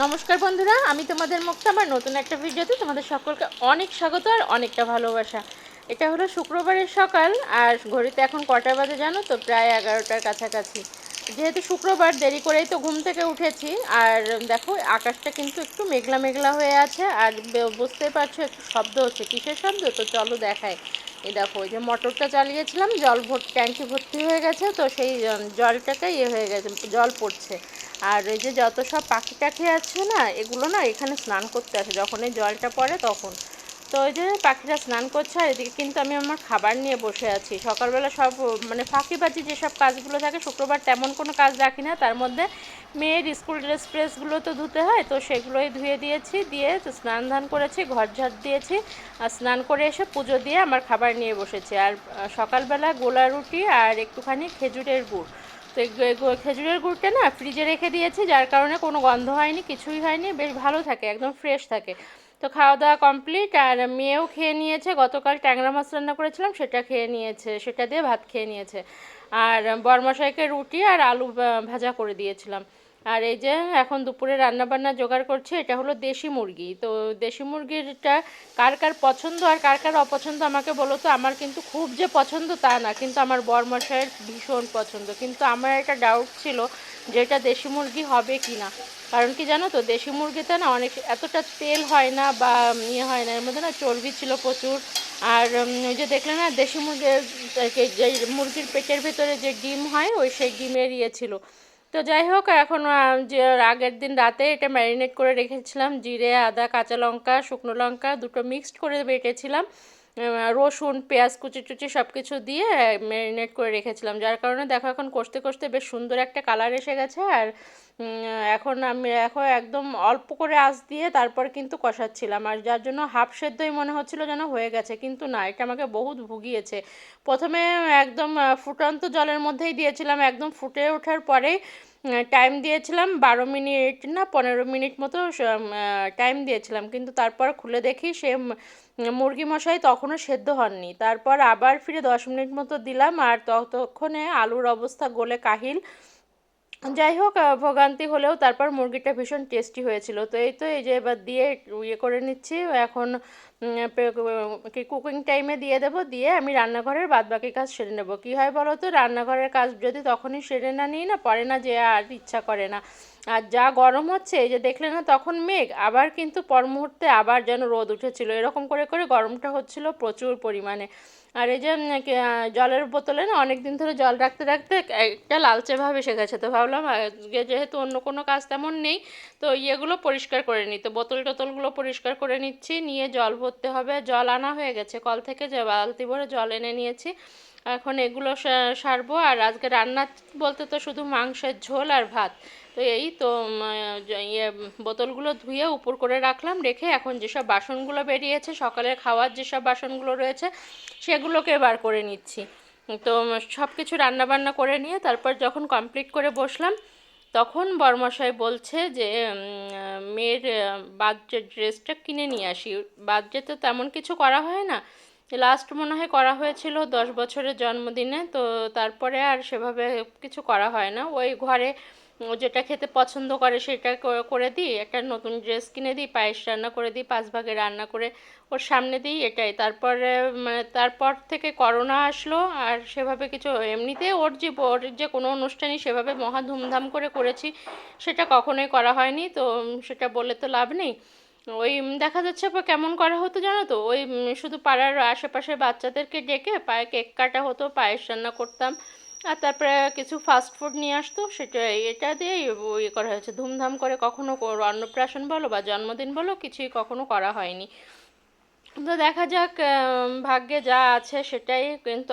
নমস্কার বন্ধুরা, আমি তোমাদের মুক্তা। আমার নতুন একটা ভিডিওতে তোমাদের সকলকে অনেক স্বাগত আর অনেকটা ভালোবাসা। এটা হলো শুক্রবারের সকাল, আর ঘড়িতে এখন কটা বাজে জানো তো? প্রায় 11টার কাছাকাছি। যেহেতু শুক্রবার, দেরি করেই তো ঘুম থেকে উঠেছি। আর দেখো, আকাশটা কিন্তু একটু মেঘলা মেঘলা হয়ে আছে, আর বুঝতেই পারছো একটু শব্দ হচ্ছে। কিসের শব্দ? তো চলো দেখাই। এই দেখো, ওই যে মোটরটা চালিয়েছিলাম, ট্যাঙ্কি ভর্তি হয়ে গেছে, তো সেই জলটাকে হয়ে গেছে, জল পড়ছে। আর ওই যে যত সব পাখি টাখি আছে না, এগুলো না এখানে স্নান করতে আসে যখন এই জলটা পড়ে তখন। তো ওই যে পাখিরা স্নান করছে, আর এদিকে কিন্তু আমি আমার খাবার নিয়ে বসে আছি। সকালবেলা সব মানে ফাঁকিবাজি যেসব কাজগুলো থাকে, শুক্রবার তেমন কোনো কাজ রাখি না। তার মধ্যে মেয়ের স্কুল ড্রেসগুলো তো ধুতে হয়, তো সেগুলোই ধুয়ে দিয়েছি, দিয়ে তো স্নান ধান করেছি, ঘর ঝাড় দিয়েছি। আর স্নান করে এসে পুজো দিয়ে আমার খাবার নিয়ে বসেছি। আর সকালবেলা গোলা রুটি আর একটুখানি খেজুরের গুড়। তো খেজুরের গুড়টা না ফ্রিজে রেখে দিয়েছি, যার কারণে কোনো গন্ধ হয়নি, কিছুই হয়নি, বেশ ভালো থাকে, একদম ফ্রেশ থাকে। তো খাওয়া দাওয়া কমপ্লিট, আর মেয়েও খেয়ে নিয়েছে। গতকাল ট্যাংরা মাছ রান্না করেছিলাম, সেটা খেয়ে নিয়েছে, সেটা দিয়ে ভাত খেয়ে নিয়েছে। আর বরমশাইকে রুটি আর আলু ভাজা করে দিয়েছিলাম। আর এই যে এখন দুপুরে রান্নাবান্না জোগাড় করছি। এটা হলো দেশি মুরগি। তো দেশি মুরগিটা কার কার পছন্দ আর কার কার অপছন্দ আমাকে বলো তো। আমার কিন্তু খুব যে পছন্দ তা না, কিন্তু আমার বরমশাইয়ের ভীষণ পছন্দ। কিন্তু আমার একটা ডাউট ছিল যে এটা দেশি মুরগি হবে কি না। কারণ কি জানো তো, দেশি মুরগিতে না অনেক এতটা তেল হয় না বা হয় না, এর মধ্যে না চর্বি ছিল প্রচুর। আর ওই যে দেখলে না, দেশি মুরগির যে মুরগির পেটের ভেতরে যে ডিম হয়, ওই সেই ডিমের ছিল। তো যাই হোক, এখন যে আগের দিন রাতে এটা ম্যারিনেট করে রেখেছিলাম, জিরে, আদা, কাঁচা লঙ্কা, শুকনো লঙ্কা দুটো মিক্সড করে বেটেছিলাম। রসুন, পেঁয়াজ কুচি টুচি সব কিছু দিয়ে ম্যারিনেট করে রেখেছিলাম, যার কারণে দেখো এখন কষতে কষতে বেশ সুন্দর একটা কালার এসে গেছে। আর এখন একদম অল্প করে আঁচ দিয়ে তারপর কিন্তু কষাচ্ছিলাম, আর যার জন্য হাফ সেদ্ধই মনে হচ্ছিল যেন হয়ে গেছে, কিন্তু না, এটা আমাকে বহুত ভুগিয়েছে। প্রথমে একদম ফুটন্ত জলের মধ্যেই দিয়েছিলাম, একদম ফুটে ওঠার পরেই টাইম দিয়েছিলাম 12 মিনিট না 15 মিনিট মতো টাইম দিয়েছিলাম, কিন্তু তারপর খুলে দেখি সে মুরগি মশাই তখনও সেদ্ধ হননি। তারপর আবার ফিরে 10 মিনিট মতো দিলাম, আর ততক্ষণে আলুর অবস্থা গলে কাহিল। যাই হোক, ভোগান্তি হলেও তারপর মুরগিটা ভীষণ টেস্টি হয়েছিল। তো এই যে এবার দিয়ে করে নিচ্ছি এখন। কুকিং টাইমে দিয়ে দেবো, দিয়ে আমি রান্নাঘরের বাদবাকি কাজ সেরে নেবো। কী হয় বলো তো, রান্নাঘরের কাজ যদি তখনই সেরে না নিই না, পরে না যে আর ইচ্ছা করে না। আর যা গরম হচ্ছে, এই যে দেখলে না তখন মেঘ, আবার কিন্তু পর মুহূর্তে আবার যেন রোদ উঠেছিল, এরকম করে করে গরমটা হচ্ছিল প্রচুর পরিমাণে। আর এই যে জলের বোতলে না অনেক দিন ধরে জল রাখতে রাখতে একটা লালচে ভাব এসে গেছে, তো ভাবলাম আজকে যেহেতু অন্য কোনো কাজ তেমন নেই, তো ইয়েগুলো পরিষ্কার করে নিই। তো বোতল টোতলগুলো পরিষ্কার করে নিচ্ছি, নিয়ে জল ভরতে হবে। জল আনা হয়ে গেছে কল থেকে, যে বালতি ভরে জল এনে নিয়েছি। এখন এগুলো সারবো। আর আজকে রান্না বলতে তো শুধু মাংসের ঝোল আর ভাত। তো এই তো বোতলগুলো ধুয়ে উপর করে রাখলাম, রেখে এখন যেসব বাসনগুলো বেরিয়েছে, সকালের খাওয়ার যেসব বাসনগুলো রয়েছে, সেগুলোকে বার করে নিচ্ছি। তো সব কিছু রান্নাবান্না করে নিয়ে তারপর যখন কমপ্লিট করে বসলাম, তখন বরমশাই বলছে যে মেয়ের বার্থডে ড্রেসটা কিনে নিয়ে আসি। বার্থডে তো তেমন কিছু করা হয় না, লাস্ট মনে হয় করা হয়েছিল 10 বছরের জন্মদিনে। তো তারপরে আর সেভাবে কিছু করা হয় না। ওই ঘরে ও যেটা খেতে পছন্দ করে সেটা করে দিই, একটা নতুন ড্রেস কিনে দিই, পায়েস রান্না করে দিই, 5 ভাগে রান্না করে ওর সামনে দিই, এটাই। তারপরে মানে তারপর থেকে করোনা আসলো, আর সেভাবে কিছু এমনিতে ওর যে কোনো অনুষ্ঠানই সেভাবে মহা ধুমধাম করে করেছি সেটা কখনোই করা হয়নি। তো সেটা বলে তো লাভ নেই। ওই দেখা যাচ্ছে কেমন করা হতো জানো তো, ওই শুধু পাড়ার আশেপাশের বাচ্চাদেরকে ডেকে পায়ে কেক কাটা হতো, পায়েস রান্না করতাম, আর তারপরে কিছু ফাস্ট ফুড নিয়ে আসতো, সেটা এটা দিয়েই ইয়ে করা হয়েছে। ধুমধাম করে কখনো অন্নপ্রাশন বলো বা জন্মদিন বলো, কিছুই কখনো করা হয়নি। তো দেখা যাক, ভাগ্যে যা আছে সেটাই। কিন্তু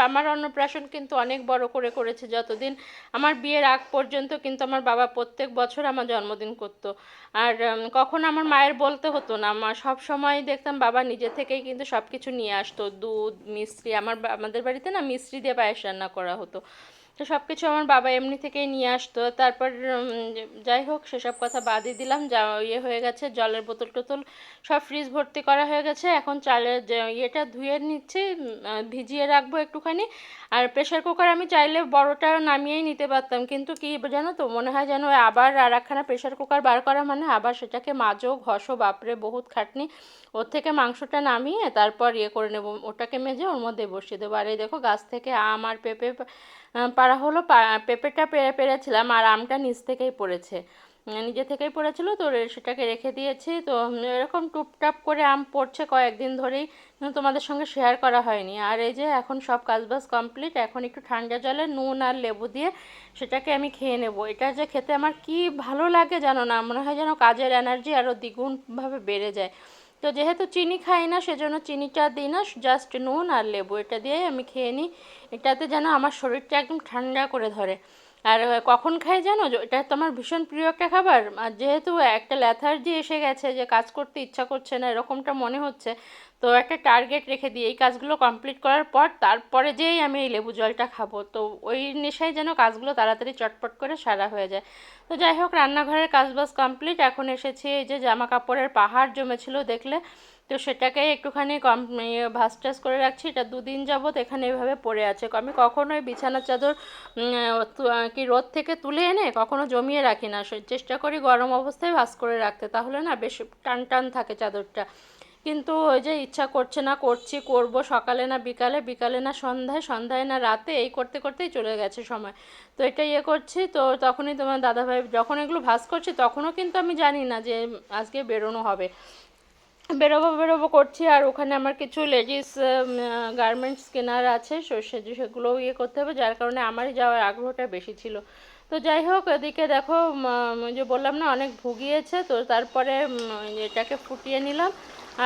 আমার অন্নপ্রাশন কিন্তু অনেক বড় করে করেছে। যতদিন আমার বিয়ের আগ পর্যন্ত কিন্তু আমার বাবা প্রত্যেক বছর আমার জন্মদিন করতো। আর কখন আমার মায়ের বলতে হতো না, মা সব সময় দেখতাম বাবা নিজে থেকেই কিন্তু সব কিছু নিয়ে আসতো, দুধ, মিষ্টি। আমাদের বাড়িতে না মিষ্টি দিয়ে পায়েস রান্না করা হতো। তো সব কিছু আমার বাবা এমনি থেকেই নিয়ে আসতো। তারপর যাই হোক সেসব কথা বাদই দিলাম, যা ইয়ে হয়ে গেছে, জলের বোতল টোতল সব ফ্রিজ ভর্তি করা হয়ে গেছে। এখন চালের যে ইয়েটা ধুয়ে নিচ্ছি, ভিজিয়ে রাখবো একটুখানি। আর প্রেশার কুকার আমি চাইলে বড়টা নামিয়েই নিতে পারতাম, কিন্তু কি জানো তো, মনে হয় যেন আবার আর একখানা প্রেশার কুকার বার করা মানে আবার সেটাকে মাজো ঘষো, বাপরে বহুত খাটনি। ওর থেকে মাংসটা নামিয়ে তারপর ইয়ে করে নেবো, ওটাকে মেজে ওর মধ্যে বসিয়ে দেবো। আর এই দেখো গাছ থেকে আম আর পেঁপে পাড়া হলো, পেঁপেটা পেরেছিলাম আর আমটা নিচ থেকেই পড়েছে, নিজে থেকেই পড়েছিল, তো সেটাকে রেখে দিয়েছি। তো এরকম টুপটাপ করে আম পড়ছে কয়েকদিন ধরেই, তোমাদের সঙ্গে শেয়ার করা হয়নি। আর এই যে এখন সব কাজবাজ কমপ্লিট, এখন একটু ঠান্ডা জলে নুন আর লেবু দিয়ে সেটাকে আমি খেয়ে নেব। এটা যে খেতে আমার কি ভালো লাগে জানো না, মনে হয় যেন কাজের এনার্জি আরও দ্বিগুণভাবে বেড়ে যায়। তো যেহেতু চিনি খাই না সেজন্য চিনিটা দিই না, জাস্ট নুন আর লেবু এটা দিয়েই আমি খেয়ে নিই। এটাতে যেন আমার শরীরটা একদম ঠান্ডা করে ধরে। আর কখন খাই জানো, এটা তো আমার ভীষণ প্রিয় একটা খাবার। আর যেহেতু একটা ল্যাথার্জি এসে গেছে যে কাজ করতে ইচ্ছা করছে না এরকমটা মনে হচ্ছে, তো একটা টার্গেট রেখে দিই এই কাজগুলো কমপ্লিট করার পর তারপরে যেই আমি এই লেবু জলটা খাবো। তো ওই নেশায় যেন কাজগুলো তাড়াতাড়ি চটপট করে সারা হয়ে যায়। তো যাই হোক, রান্নাঘরের কাজবাজ কমপ্লিট, এখন এসেছি এই যে জামা কাপড়ের পাহাড় জমেছিল দেখলে, তো সেটাকে একটুখানি ভাঁজ টাজ করে রাখছি। এটা 2 দিন যাবত এখানে এভাবে পড়ে আছে। আমি কখনোই বিছানার চাদর কি রোদ থেকে তুলে এনে কখনো জমিয়ে রাখি না, চেষ্টা করি গরম অবস্থায় ভাঁজ করে রাখতে, তাহলে না বেশ টান টান থাকে চাদরটা। কিন্তু ওই যে ইচ্ছা করছে না, করব সকালে না বিকালে, বিকালে না সন্ধ্যায়, সন্ধ্যায় না রাতে, এই করতে করতেই চলে গেছে সময়। তো এটা ইয়ে করছি, তো তখনই তোমার দাদাভাই যখন এগুলো ভাঁজ করছি তখনও কিন্তু আমি জানি না যে আজকে বেরোনো হবে, বেরোবো করছি। আর ওখানে আমার কিছু লেডিস গার্মেন্টস কেনার আছে, সেগুলোও ইয়ে করতে হবে, যার কারণে আমারই যাওয়ার আগ্রহটা বেশি ছিল। তো যাই হোক, এদিকে দেখো যে বললাম না অনেক ভুগিয়েছে, তো তারপরে এটাকে ফুটিয়ে নিলাম।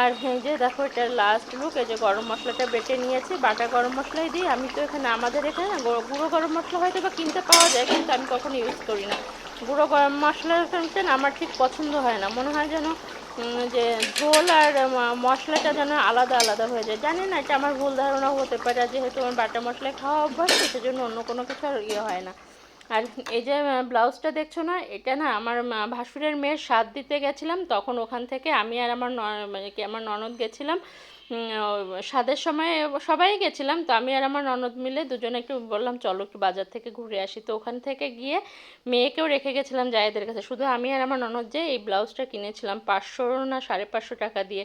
আর এই যে দেখো এটা লাস্ট লুক, এই যে গরম মশলাটা বেটে নিয়েছি, বাটা গরম মশলাই দিই আমি। তো এখানে আমাদের এখানে না গুঁড়ো গরম মশলা হয়তো বা কিনতে পাওয়া যায়, কিন্তু আমি কখনো ইউজ করি না। গুঁড়ো গরম মশলাটা না আমার ঠিক পছন্দ হয় না, মনে হয় যেন যে ঝোল আর মশলাটা যেন আলাদা আলাদা হয়ে যায়। জানি না, এটা আমার ভুল ধারণা হতে পারে, যেহেতু আমার বাটা মশলায় খাওয়া অভ্যাস, সেজন্য অন্য কোনো কিছু আর ইয়ে হয় না। আর এই যে ব্লাউজটা দেখছো না, এটা না আমার ভাসুরের মেয়ের সাথ দিতে গেছিলাম, তখন ওখান থেকে আমি আর আমার মানে কি আমার ননদ গেছিলাম। স্বাদের সময় সবাই গেছিলাম, তো আমি আর আমার ননদ মিলে দুজনে একটু বললাম চলো একটু বাজার থেকে ঘুরে আসি। তো ওখান থেকে গিয়ে মেয়েকেও রেখে গেছিলাম জায়েদের কাছে, শুধু আমি আর আমার ননদ যে এই ব্লাউজটা কিনেছিলাম 500 না 550 টাকা দিয়ে।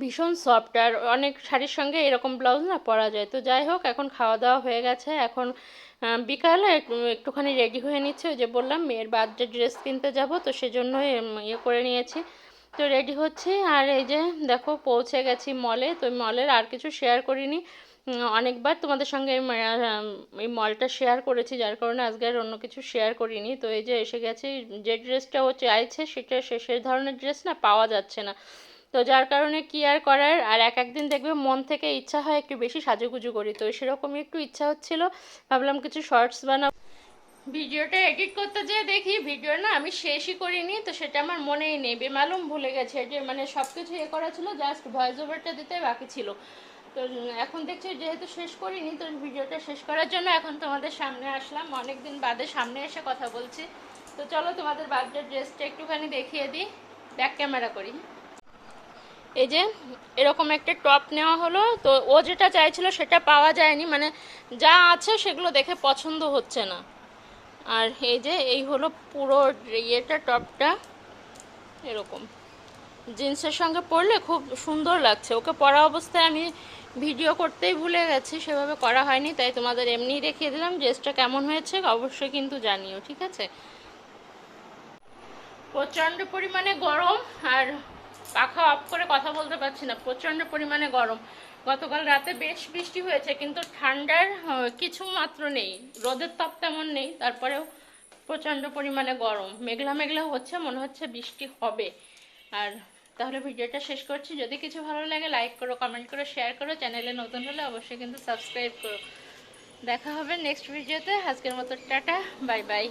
ভীষণ সফট, আর অনেক শাড়ির সঙ্গে এরকম ব্লাউজ না পরা যায়। তো যাই হোক, এখন খাওয়া দাওয়া হয়ে গেছে, এখন বিকালে একটুখানি রেডি হয়ে নিচ্ছে, ওই যে বললাম মেয়ের বার্থডে ড্রেস কিনতে যাব, তো সেজন্যই ইয়ে করে নিয়েছি। তো রেডি হচ্ছি, আর এই যে দেখো পৌঁছে গেছি মলে। তো মলের আর কিছু শেয়ার করিনি, অনেকবার তোমাদের সঙ্গে এই মলটা শেয়ার করেছি, যার কারণে আজকে আর অন্য কিছু শেয়ার করিনি। তো এই যে এসে গেছি, যে ড্রেসটা ও চাইছে সেটা শেষের ধরনের ড্রেস না পাওয়া যাচ্ছে না, তো যার কারণে কি আর করার। আর একদিন দেখবে মন থেকে ইচ্ছা হয় একটু বেশি সাজুগুজু করি, তো সেরকমই একটু ইচ্ছা হচ্ছিল, ভাবলাম কিছু শর্টস বানাবো। ভিডিওটা এডিট করতে যেয়ে দেখি ভিডিও না আমি শেষই করিনি, তো সেটা আমার মনেই নেই, বেমালুম ভুলে গেছে। যে মানে সব কিছু এ করা ছিল, জাস্ট ভয়েস ওভারটা দিতে বাকি ছিল। তো এখন দেখছি যেহেতু শেষ করিনি, তো ভিডিওটা শেষ করার জন্য এখন তোমাদের সামনে আসলাম, অনেক দিন বাদে সামনে এসে কথা বলছি। তো চলো তোমাদের বার্থডে ড্রেসটা একটুখানি দেখিয়ে দিই, ব্যাক ক্যামেরা করি। এই যে এরকম একটা টপ নেওয়া হলো, তো ও যেটা চাইছিল সেটা পাওয়া যায়নি, মানে যা আছে সেগুলো দেখে পছন্দ হচ্ছে না। আর এই যে এই হলো পুরো ইয়েটা, টপটা এরকম জিন্সের সঙ্গে পরলে খুব সুন্দর লাগছে। ওকে পরা অবস্থায় আমি ভিডিও করতেই ভুলে গেছি, সেভাবে করা হয়নি, তাই তোমাদের এমনিই দেখিয়ে দিলাম। ড্রেসটা কেমন হয়েছে অবশ্যই কিন্তু জানিও, ঠিক আছে। প্রচণ্ড পরিমাণে গরম, আর পাখা অফ করে কথা বলতে পারছি না, প্রচণ্ড পরিমাণে গরম। গতকাল রাতে বেশ বৃষ্টি হয়েছে, কিন্তু ঠান্ডার কিছু মাত্র নেই, রোদের তাপ তেমন নেই, তারপরেও প্রচণ্ড পরিমাণে গরম, মেঘলা মেঘলা হচ্ছে, মনে হচ্ছে বৃষ্টি হবে। আর তাহলে ভিডিওটা শেষ করছি, যদি কিছু ভালো লাগে লাইক করো, কমেন্ট করো, শেয়ার করো, চ্যানেলে নতুন হলে অবশ্যই কিন্তু সাবস্ক্রাইব করো। দেখা হবে নেক্সট ভিডিওতে, আজকের মতো টাটা, বাই বাই।